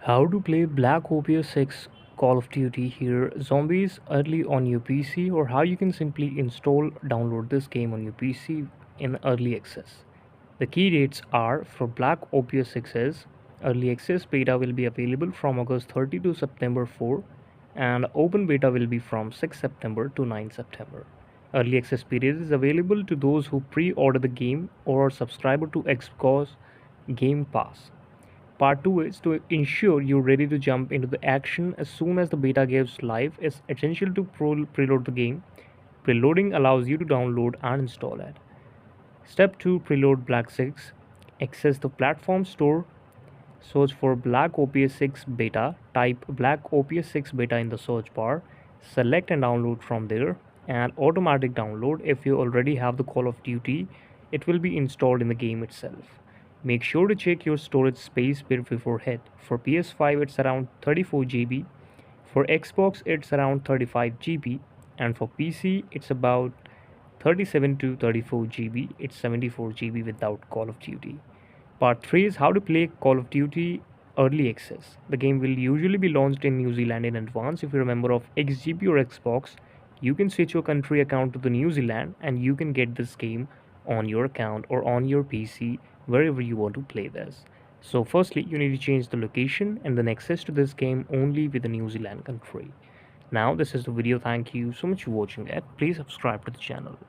How to play Black Ops 6 Call of Duty here zombies early on your PC, or how you can simply download this game on your PC in early access. The key dates are for Black Ops 6's early access beta will be available from August 30 to September 4, and open beta will be from 6 September to 9 September. Early access period is available to those who pre-order the game or are subscriber to Xbox Game Pass. Part 2 is to ensure you're ready to jump into the action as soon as the beta gives live. It's essential to preload the game. Preloading allows you to download and install it. Step 2, preload Black 6. Access the platform store. Search for Black Ops 6 beta. Type Black Ops 6 beta in the search bar. Select and download from there. And automatic download. If you already have the Call of Duty, it will be installed in the game itself. Make sure to check your storage space before hit. For PS5 it's around 34 GB. For Xbox it's around 35 GB. And for PC it's about 37 to 34 GB. It's 74 GB without Call of Duty. Part 3 is how to play Call of Duty Early Access. The game will usually be launched in New Zealand in advance. If you're a member of XGP or Xbox, you can switch your country account to the New Zealand and you can get this game on your account or on your PC wherever you want to play this. So firstly, you need to change the location and then access to this game only with the New Zealand country. Now this is the video. Thank you so much for watching it. Please subscribe to the channel.